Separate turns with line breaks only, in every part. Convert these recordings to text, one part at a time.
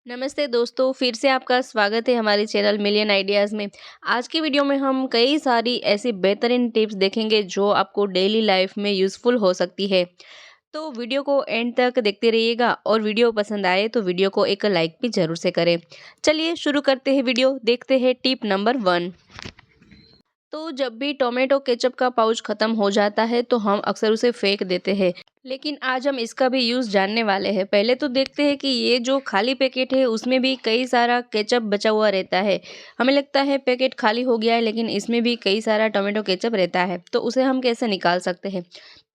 नमस्ते दोस्तों, फिर से आपका स्वागत है हमारे चैनल मिलियन आइडियाज़ में। आज की वीडियो में हम कई सारी ऐसी बेहतरीन टिप्स देखेंगे जो आपको डेली लाइफ में यूज़फुल हो सकती है। तो वीडियो को एंड तक देखते रहिएगा और वीडियो पसंद आए तो वीडियो को एक लाइक भी ज़रूर से करें। चलिए शुरू करते हैं वीडियो, देखते हैं टिप नंबर 1। तो जब भी टोमेटो केचप का पाउच ख़त्म हो जाता है तो हम अक्सर उसे फेंक देते हैं। लेकिन आज हम इसका भी यूज़ जानने वाले हैं। पहले तो देखते हैं कि ये जो खाली पैकेट है उसमें भी कई सारा केचप बचा हुआ रहता है। हमें लगता है पैकेट खाली हो गया है लेकिन इसमें भी कई सारा टोमेटो केचप रहता है। तो उसे हम कैसे निकाल सकते हैं?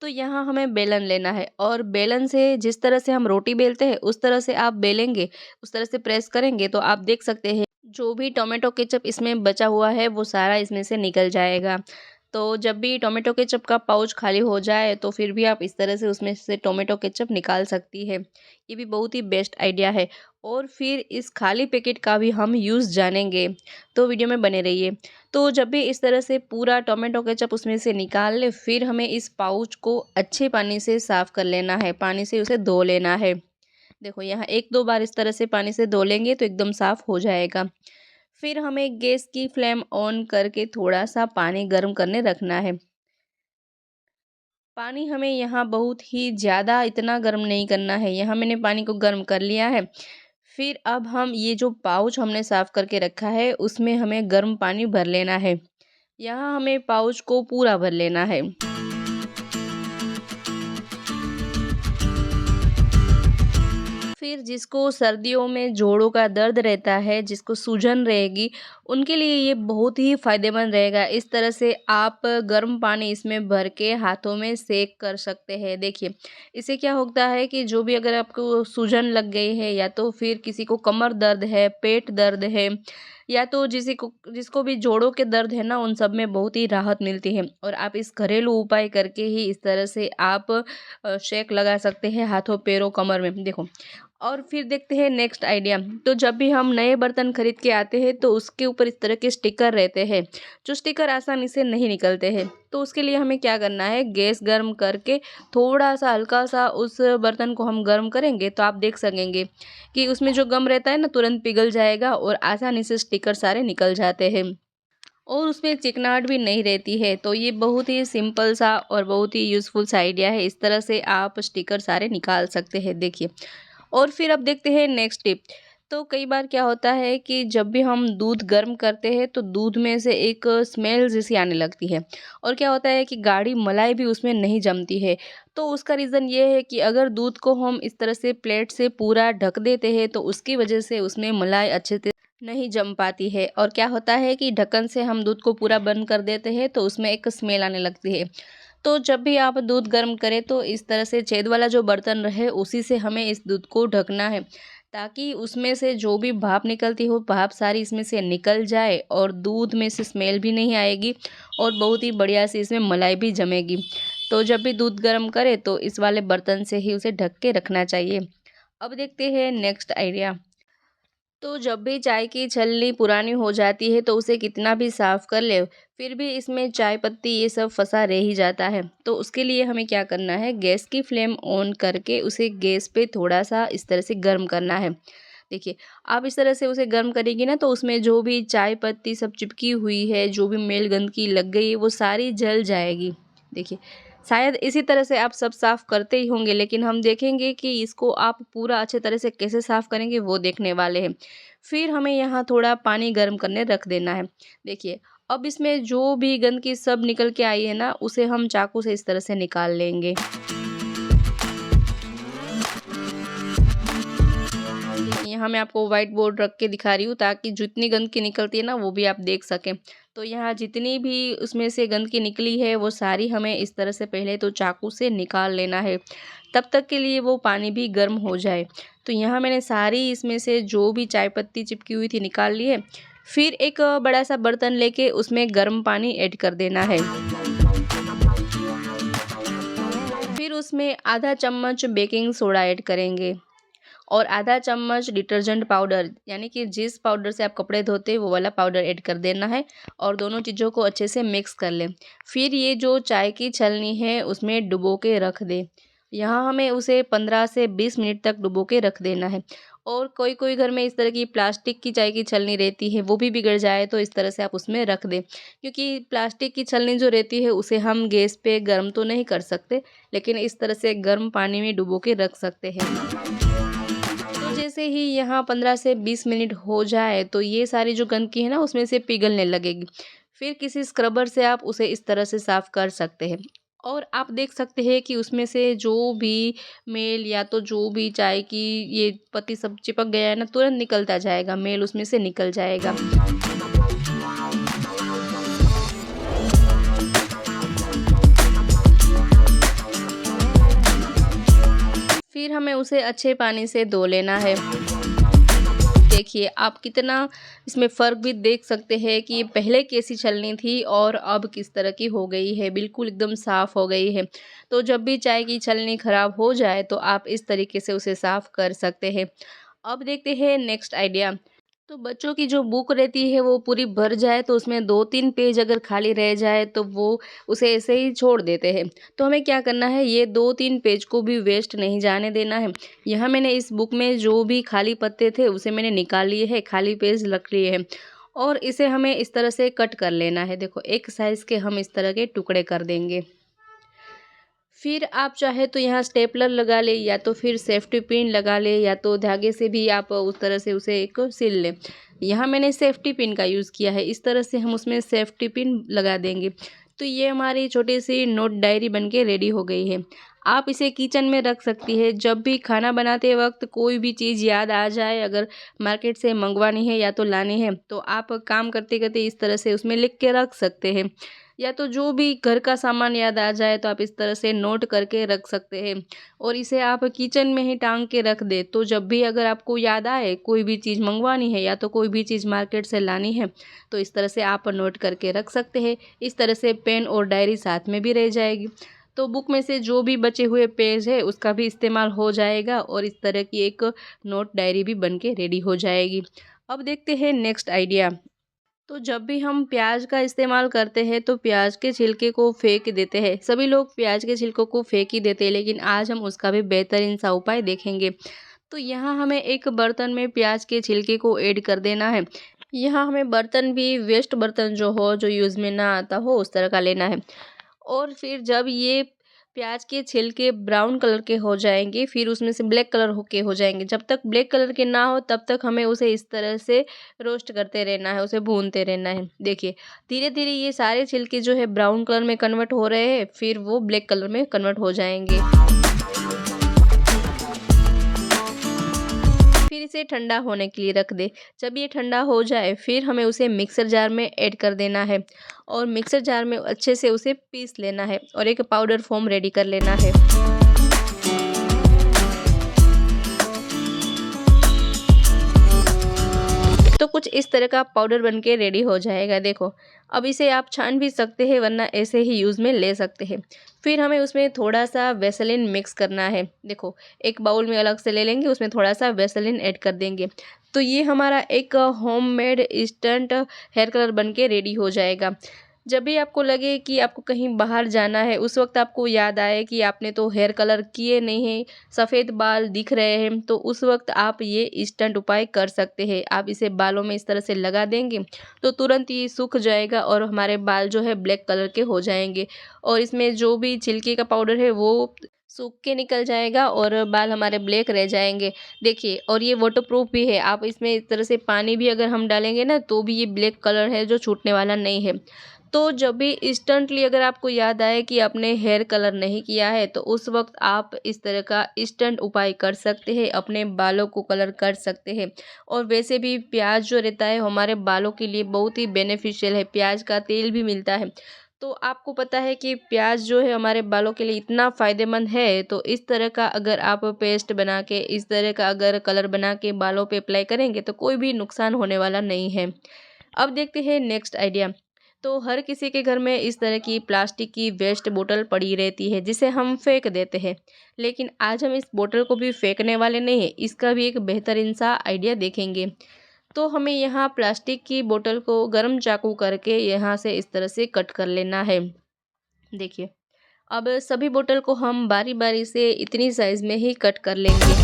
तो यहाँ हमें बेलन लेना है और बेलन से जिस तरह से हम रोटी बेलते हैं उस तरह से आप बेलेंगे, उस तरह से प्रेस करेंगे तो आप देख सकते हैं जो भी टोमेटो केचप इसमें बचा हुआ है वो सारा इसमें से निकल जाएगा। तो जब भी टोमेटो केचप का पाउच खाली हो जाए तो फिर भी आप इस तरह से उसमें से टोमेटो केचप निकाल सकती है। ये भी बहुत ही बेस्ट आइडिया है। और फिर इस खाली पैकेट का भी हम यूज़ जानेंगे, तो वीडियो में बने रहिए। तो जब भी इस तरह से पूरा टोमेटो केचप उसमें से निकाल ले फिर हमें इस पाउच को अच्छे पानी से साफ़ कर लेना है, पानी से उसे धो लेना है। देखो यहाँ 1-2 बार इस तरह से पानी से धो लेंगे तो एकदम साफ़ हो जाएगा। फिर हमें गैस की फ्लेम ऑन करके थोड़ा-सा पानी गर्म करने रखना है। पानी हमें यहाँ बहुत ही ज़्यादा इतना गर्म नहीं करना है। यहाँ मैंने पानी को गर्म कर लिया है। फिर अब हम ये जो पाउच हमने साफ़ करके रखा है उसमें हमें गर्म पानी भर लेना है। यहाँ हमें पाउच को पूरा भर लेना है। फिर जिसको सर्दियों में जोड़ों का दर्द रहता है, जिसको सूजन रहेगी, उनके लिए ये बहुत ही फ़ायदेमंद रहेगा। इस तरह से आप गर्म पानी इसमें भर के हाथों में सेक कर सकते हैं। देखिए, इससे क्या होता है कि जो भी अगर आपको सूजन लग गई है या तो फिर किसी को कमर दर्द है, पेट दर्द है या तो जिसको भी जोड़ों के दर्द है ना, उन सब में बहुत ही राहत मिलती है। और आप इस घरेलू उपाय करके ही इस तरह से आप शेक लगा सकते हैं हाथों, पैरों, कमर में। देखो और फिर देखते हैं नेक्स्ट आइडिया। तो जब भी हम नए बर्तन खरीद के आते हैं तो उसके ऊपर इस तरह के स्टिकर रहते हैं, जो स्टिकर आसानी से नहीं निकलते हैं। तो उसके लिए हमें क्या करना है, गैस गर्म करके थोड़ा सा हल्का सा उस बर्तन को हम गर्म करेंगे तो आप देख सकेंगे कि उसमें जो गम रहता है ना तुरंत पिघल जाएगा और आसानी से स्टिकर सारे निकल जाते हैं और उसमें चिकनाहट भी नहीं रहती है। तो ये बहुत ही सिंपल सा और बहुत ही यूज़फुल सा आइडिया है। इस तरह से आप स्टिकर सारे निकाल सकते हैं। देखिए और फिर अब देखते हैं नेक्स्ट टिप। तो कई बार क्या होता है कि जब भी हम दूध गर्म करते हैं तो दूध में से एक स्मेल जैसी आने लगती है और क्या होता है कि गाढ़ी मलाई भी उसमें नहीं जमती है। तो उसका रीज़न ये है कि अगर दूध को हम इस तरह से प्लेट से पूरा ढक देते हैं तो उसकी वजह से उसमें मलाई अच्छे से नहीं जम पाती है और क्या होता है कि ढक्कन से हम दूध को पूरा बंद कर देते हैं तो उसमें एक स्मेल आने लगती है। तो जब भी आप दूध गर्म करें तो इस तरह से छेद वाला जो बर्तन रहे उसी से हमें इस दूध को ढकना है, ताकि उसमें से जो भी भाप निकलती हो भाप सारी इसमें से निकल जाए और दूध में से स्मेल भी नहीं आएगी और बहुत ही बढ़िया से इसमें मलाई भी जमेगी। तो जब भी दूध गर्म करें तो इस वाले बर्तन से ही उसे ढक के रखना चाहिए। अब देखते हैं नेक्स्ट आइडिया। तो जब भी चाय की छलनी पुरानी हो जाती है तो उसे कितना भी साफ़ कर ले फिर भी इसमें चाय पत्ती ये सब फंसा रह ही जाता है। तो उसके लिए हमें क्या करना है, गैस की फ्लेम ऑन करके उसे गैस पे थोड़ा सा इस तरह से गर्म करना है। देखिए आप इस तरह से उसे गर्म करेंगी ना तो उसमें जो भी चाय पत्ती सब चिपकी हुई है, जो भी मेल गंदगी लग गई है वो सारी जल जाएगी। देखिए शायद इसी तरह से आप सब साफ़ करते ही होंगे लेकिन हम देखेंगे कि इसको आप पूरा अच्छे तरह से कैसे साफ़ करेंगे वो देखने वाले हैं। फिर हमें यहाँ थोड़ा पानी गर्म करने रख देना है। देखिए अब इसमें जो भी गंदगी सब निकल के आई है ना उसे हम चाकू से इस तरह से निकाल लेंगे। यहाँ मैं आपको व्हाइट बोर्ड रख के दिखा रही हूँ ताकि जितनी गंदगी निकलती है ना वो भी आप देख सकें। तो यहाँ जितनी भी उसमें से गंदगी निकली है वो सारी हमें इस तरह से पहले तो चाकू से निकाल लेना है। तब तक के लिए वो पानी भी गर्म हो जाए। तो यहाँ मैंने सारी इसमें से जो भी चाय पत्ती चिपकी हुई थी निकाल ली है। फिर एक बड़ा सा बर्तन लेके उसमें गर्म पानी ऐड कर देना है। फिर उसमें आधा चम्मच बेकिंग सोडा ऐड करेंगे और आधा चम्मच डिटर्जेंट पाउडर, यानी कि जिस पाउडर से आप कपड़े धोते हैं वो वाला पाउडर ऐड कर देना है और दोनों चीज़ों को अच्छे से मिक्स कर लें। फिर ये जो चाय की छलनी है उसमें डुबो के रख दें। यहाँ हमें उसे 15 से 20 मिनट तक डुबो के रख देना है और कोई कोई घर में इस तरह की प्लास्टिक की चाय की छलनी रहती है, वो भी बिगड़ जाए तो इस तरह से आप उसमें रख दें, क्योंकि प्लास्टिक की छलनी जो रहती है उसे हम गैस पे गर्म तो नहीं कर सकते, लेकिन इस तरह से गर्म पानी में डुबो के रख सकते हैं। तो जैसे ही यहाँ 15 से 20 मिनट हो जाए तो ये सारी जो गंदगी है ना उसमें से पिघलने लगेगी। फिर किसी स्क्रबर से आप उसे इस तरह से साफ़ कर सकते हैं। और आप देख सकते हैं कि उसमें से जो भी मेल या तो जो भी चाय की ये पत्ती सब चिपक गया है ना, तुरंत निकलता जाएगा, मेल उसमें से निकल जाएगा। फिर हमें उसे अच्छे पानी से धो लेना है। देखिए आप कितना इसमें फ़र्क भी देख सकते हैं कि ये पहले कैसी छलनी थी और अब किस तरह की हो गई है, बिल्कुल एकदम साफ़ हो गई है। तो जब भी चाय की छलनी ख़राब हो जाए तो आप इस तरीके से उसे साफ़ कर सकते हैं। अब देखते हैं नेक्स्ट आइडिया। तो बच्चों की जो बुक रहती है वो पूरी भर जाए तो उसमें 2-3 पेज अगर खाली रह जाए तो वो उसे ऐसे ही छोड़ देते हैं। तो हमें क्या करना है, ये 2-3 पेज को भी वेस्ट नहीं जाने देना है। यहाँ मैंने इस बुक में जो भी खाली पत्ते थे उसे मैंने निकाल लिए हैं, खाली पेज रख लिए हैं और इसे हमें इस तरह से कट कर लेना है। देखो एक साइज़ के हम इस तरह के टुकड़े कर देंगे। फिर आप चाहे तो यहाँ स्टेपलर लगा ले या तो फिर सेफ्टी पिन लगा ले या तो धागे से भी आप उस तरह से उसे एक सिल लें। यहाँ मैंने सेफ्टी पिन का यूज़ किया है, इस तरह से हम उसमें सेफ्टी पिन लगा देंगे। तो ये हमारी छोटी सी नोट डायरी बन के रेडी हो गई है। आप इसे किचन में रख सकती है, जब भी खाना बनाते वक्त कोई भी चीज़ याद आ जाए, अगर मार्केट से मंगवानी है या तो लानी है, तो आप काम करते करते इस तरह से उसमें लिख के रख सकते हैं। या तो जो भी घर का सामान याद आ जाए तो आप इस तरह से नोट करके रख सकते हैं और इसे आप किचन में ही टांग के रख दे, तो जब भी अगर आपको याद आए कोई भी चीज़ मंगवानी है या तो कोई भी चीज़ मार्केट से लानी है तो इस तरह से आप नोट करके रख सकते हैं। इस तरह से पेन और डायरी साथ में भी रह जाएगी, तो बुक में से जो भी बचे हुए पेज है उसका भी इस्तेमाल हो जाएगा और इस तरह की एक नोट डायरी भी बन के रेडी हो जाएगी। अब देखते हैं नेक्स्ट आइडिया। तो जब भी हम प्याज का इस्तेमाल करते हैं तो प्याज के छिलके को फेंक देते हैं। सभी लोग प्याज के छिलकों को फेंक ही देते हैं, लेकिन आज हम उसका भी बेहतरीन सा उपाय देखेंगे। तो यहाँ हमें एक बर्तन में प्याज के छिलके को ऐड कर देना है। यहाँ हमें बर्तन भी वेस्ट बर्तन जो हो, जो यूज़ में ना आता हो, उस तरह का लेना है। और फिर जब ये प्याज के छिलके ब्राउन कलर के हो जाएंगे, फिर उसमें से ब्लैक कलर होके हो जाएंगे। जब तक ब्लैक कलर के ना हो तब तक हमें उसे इस तरह से रोस्ट करते रहना है, उसे भूनते रहना है। देखिए धीरे धीरे ये सारे छिलके जो है ब्राउन कलर में कन्वर्ट हो रहे हैं, फिर वो ब्लैक कलर में कन्वर्ट हो जाएंगे। फिर इसे ठंडा होने के लिए रख दे। जब ये ठंडा हो जाए फिर हमें उसे मिक्सर जार में ऐड कर देना है और मिक्सर जार में अच्छे से उसे पीस लेना है और एक पाउडर फॉर्म रेडी कर लेना है। तो कुछ इस तरह का पाउडर बन के रेडी हो जाएगा। देखो अब इसे आप छान भी सकते हैं वरना ऐसे ही यूज़ में ले सकते हैं। फिर हमें उसमें थोड़ा सा वैसलीन मिक्स करना है। देखो एक बाउल में अलग से ले लेंगे, उसमें थोड़ा सा वैसलीन ऐड कर देंगे, तो ये हमारा एक होममेड इंस्टेंट हेयर कलर बन के रेडी हो जाएगा। जब भी आपको लगे कि आपको कहीं बाहर जाना है, उस वक्त आपको याद आए कि आपने तो हेयर कलर किए नहीं हैं, सफ़ेद बाल दिख रहे हैं, तो उस वक्त आप ये इंस्टेंट उपाय कर सकते हैं। आप इसे बालों में इस तरह से लगा देंगे तो तुरंत ये सूख जाएगा और हमारे बाल जो है ब्लैक कलर के हो जाएंगे और इसमें जो भी छिलके का पाउडर है वो सूख के निकल जाएगा और बाल हमारे ब्लैक रह जाएंगे। देखिए और ये वाटरप्रूफ भी है, आप इसमें इस तरह से पानी भी अगर हम डालेंगे ना तो भी ये ब्लैक कलर है जो छूटने वाला नहीं है। तो जब भी इंस्टेंटली अगर आपको याद आए कि आपने हेयर कलर नहीं किया है तो उस वक्त आप इस तरह का इंस्टेंट उपाय कर सकते हैं, अपने बालों को कलर कर सकते हैं। और वैसे भी प्याज जो रहता है हमारे बालों के लिए बहुत ही बेनिफिशियल है, प्याज का तेल भी मिलता है। तो आपको पता है कि प्याज जो है हमारे बालों के लिए इतना फ़ायदेमंद है, तो इस तरह का अगर आप पेस्ट बना के, इस तरह का अगर कलर बना के बालों पे अप्लाई करेंगे तो कोई भी नुकसान होने वाला नहीं है। अब देखते हैं नेक्स्ट आइडिया। तो हर किसी के घर में इस तरह की प्लास्टिक की वेस्ट बोतल पड़ी रहती है जिसे हम फेंक देते हैं, लेकिन आज हम इस बोतल को भी फेंकने वाले नहीं हैं, इसका भी एक बेहतरीन सा आइडिया देखेंगे। तो हमें यहाँ प्लास्टिक की बोतल को गर्म चाकू करके यहाँ से इस तरह से कट कर लेना है। देखिए अब सभी बोतल को हम बारी बारी से इतनी साइज़ में ही कट कर लेंगे।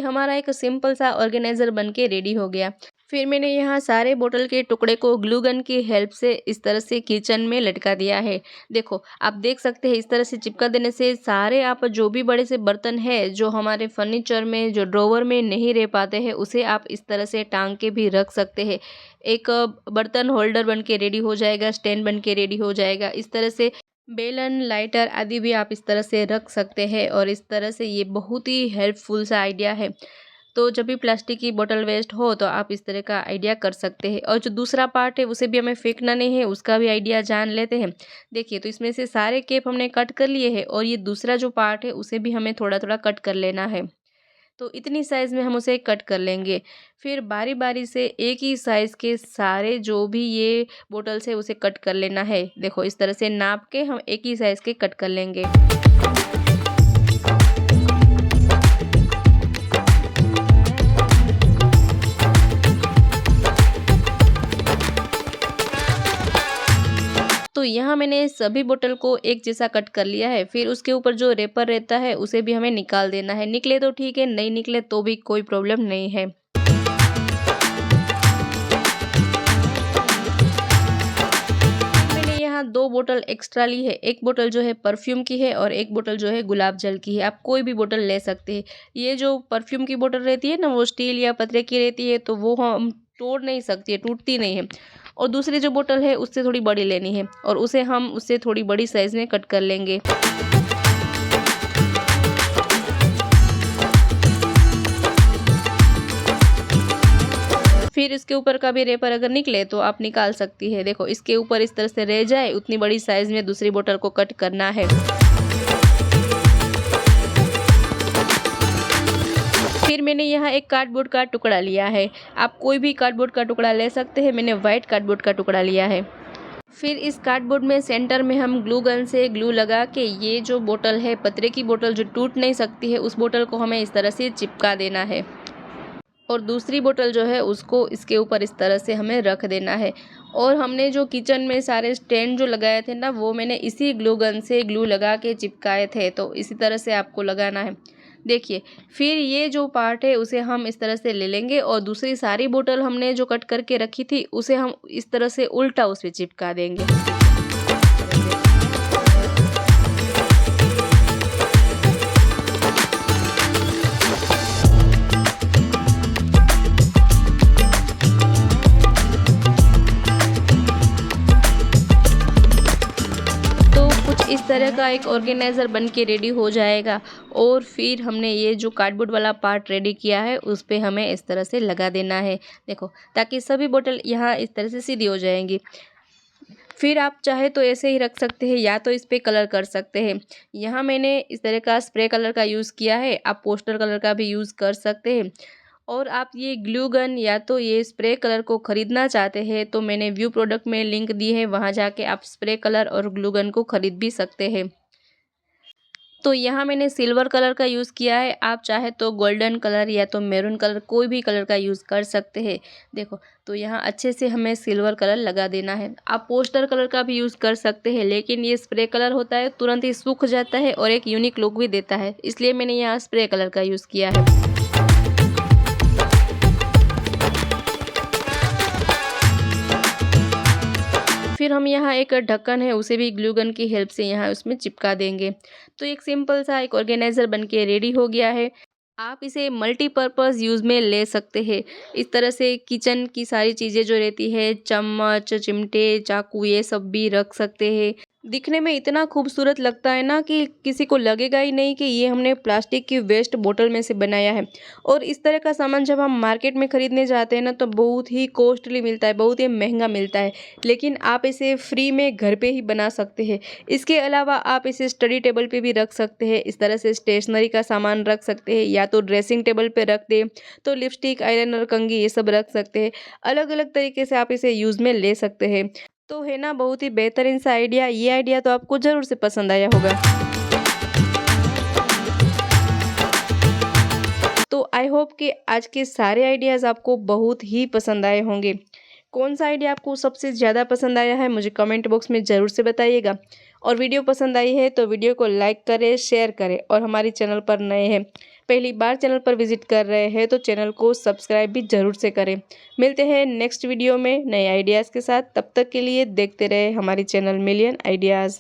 हमारा एक सिंपल सा ऑर्गेनाइज़र बन के रेडी हो गया। फिर मैंने यहाँ सारे बोतल के टुकड़े को ग्लू गन की हेल्प से इस तरह से किचन में लटका दिया है। देखो, आप देख सकते हैं इस तरह से चिपका देने से सारे आप जो भी बड़े से बर्तन है जो हमारे फर्नीचर में जो ड्रॉवर में नहीं रह पाते हैं उसे आप इस तरह से टांग के भी रख सकते हैं। एक बर्तन होल्डर बन के रेडी हो जाएगा, स्टैंड बन के रेडी हो जाएगा। इस तरह से बेलन, लाइटर आदि भी आप इस तरह से रख सकते हैं और इस तरह से ये बहुत ही हेल्पफुल सा आइडिया है। तो जब भी प्लास्टिक की बोतल वेस्ट हो तो आप इस तरह का आइडिया कर सकते हैं। और जो दूसरा पार्ट है उसे भी हमें फेंकना नहीं है, उसका भी आइडिया जान लेते हैं। देखिए, तो इसमें से सारे केप हमने कट कर लिए हैं और ये दूसरा जो पार्ट है उसे भी हमें थोड़ा थोड़ा कट कर लेना है। तो इतनी साइज़ में हम उसे कट कर लेंगे। फिर बारी बारी से एक ही साइज़ के सारे जो भी ये बोटल्स है उसे कट कर लेना है। देखो, इस तरह से नाप के हम एक ही साइज़ के कट कर लेंगे। तो यहाँ मैंने सभी बोतल को एक जैसा कट कर लिया है। फिर उसके ऊपर जो रेपर रहता है उसे भी हमें निकाल देना है। निकले तो ठीक है, नहीं निकले तो भी कोई प्रॉब्लम नहीं है। मैंने यहाँ 2 बोतल एक्स्ट्रा ली है। एक बोतल जो है परफ्यूम की है और एक बोतल जो है गुलाब जल की है। आप कोई भी बोतल ले सकते हैं। ये जो परफ्यूम की बोतल रहती है ना, वो स्टील या पतरे की रहती है, तो वो हम तोड़ नहीं सकती है, टूटती नहीं है। और दूसरी जो बोतल है उससे थोड़ी बड़ी लेनी है और उसे हम उससे थोड़ी बड़ी साइज़ में कट कर लेंगे। फिर इसके ऊपर का भी रेपर अगर निकले तो आप निकाल सकती है। देखो, इसके ऊपर इस तरह से रह जाए उतनी बड़ी साइज़ में दूसरी बोतल को कट करना है। फिर मैंने यहाँ एक कार्डबोर्ड का टुकड़ा लिया है। आप कोई भी कार्डबोर्ड का टुकड़ा ले सकते हैं। मैंने वाइट कार्डबोर्ड का टुकड़ा लिया है। फिर इस कार्डबोर्ड में सेंटर में हम ग्लू गन से ग्लू लगा के ये जो बोतल है, पतरे की बोतल जो टूट नहीं सकती है, उस बोतल को हमें इस तरह से चिपका देना है। और दूसरी बोतल जो है उसको इसके ऊपर इस तरह से हमें रख देना है। और हमने जो किचन में सारे स्टैंड जो लगाए थे ना, वो मैंने इसी ग्लू गन से ग्लू लगा के चिपकाए थे। तो इसी तरह से आपको लगाना है। देखिए, फिर ये जो पार्ट है उसे हम इस तरह से ले लेंगे और दूसरी सारी बोतल हमने जो कट करके रखी थी उसे हम इस तरह से उल्टा उस पे चिपका देंगे। तो कुछ इस तरह का एक ऑर्गेनाइज़र बन के रेडी हो जाएगा। और फिर हमने ये जो कार्डबोर्ड वाला पार्ट रेडी किया है उस पे हमें इस तरह से लगा देना है। देखो, ताकि सभी बोतल यहाँ इस तरह से सीधी हो जाएंगी। फिर आप चाहे तो ऐसे ही रख सकते हैं या तो इस पे कलर कर सकते हैं। यहाँ मैंने इस तरह का स्प्रे कलर का यूज़ किया है। आप पोस्टर कलर का भी यूज़ कर सकते हैं। और आप ये ग्लू गन या तो ये स्प्रे कलर को ख़रीदना चाहते हैं तो मैंने व्यू प्रोडक्ट में लिंक दी है, वहाँ जाके आप स्प्रे कलर और ग्लू गन को ख़रीद भी सकते हैं। तो यहाँ मैंने सिल्वर कलर का यूज़ किया है। आप चाहे तो गोल्डन कलर या तो मैरून कलर, कोई भी कलर का यूज़ कर सकते हैं। देखो, तो यहाँ अच्छे से हमें सिल्वर कलर लगा देना है। आप पोस्टर कलर का भी यूज़ कर सकते हैं, लेकिन ये स्प्रे कलर होता है, तुरंत ही सूख जाता है और एक यूनिक लुक भी देता है, इसलिए मैंने यहाँ स्प्रे कलर का यूज़ किया है। फिर हम यहाँ एक ढक्कन है उसे भी ग्लू गन की हेल्प से यहाँ उसमें चिपका देंगे। तो एक सिंपल सा एक ऑर्गेनाइज़र बन के रेडी हो गया है। आप इसे मल्टीपर्पज़ यूज़ में ले सकते हैं। इस तरह से किचन की सारी चीज़ें जो रहती है, चम्मच, चिमटे, चाकू, ये सब भी रख सकते हैं। दिखने में इतना खूबसूरत लगता है ना कि किसी को लगेगा ही नहीं कि ये हमने प्लास्टिक की वेस्ट बोतल में से बनाया है। और इस तरह का सामान जब हम मार्केट में ख़रीदने जाते हैं ना, तो बहुत ही कॉस्टली मिलता है, बहुत ही महंगा मिलता है। लेकिन आप इसे फ्री में घर पे ही बना सकते हैं। इसके अलावा आप इसे स्टडी टेबल पे भी रख सकते हैं। इस तरह से स्टेशनरी का सामान रख सकते हैं, या तो ड्रेसिंग टेबल पे रख दें तो लिपस्टिक, आईलाइनर, कंघी ये सब रख सकते हैं। अलग अलग तरीके से आप इसे यूज़ में ले सकते हैं। तो है ना बहुत ही बेहतरीन सा आइडिया। ये आइडिया तो आपको ज़रूर से पसंद आया होगा। तो आई होप कि आज के सारे आइडियाज़ आपको बहुत ही पसंद आए होंगे। कौन सा आइडिया आपको सबसे ज़्यादा पसंद आया है मुझे कमेंट बॉक्स में ज़रूर से बताइएगा। और वीडियो पसंद आई है तो वीडियो को लाइक करें, शेयर करें और हमारे चैनल पर नए हैं, पहली बार चैनल पर विजिट कर रहे हैं तो चैनल को सब्सक्राइब भी ज़रूर से करें। मिलते हैं नेक्स्ट वीडियो में नए आइडियाज़ के साथ, तब तक के लिए देखते रहे हमारी चैनल मिलियन आइडियाज़।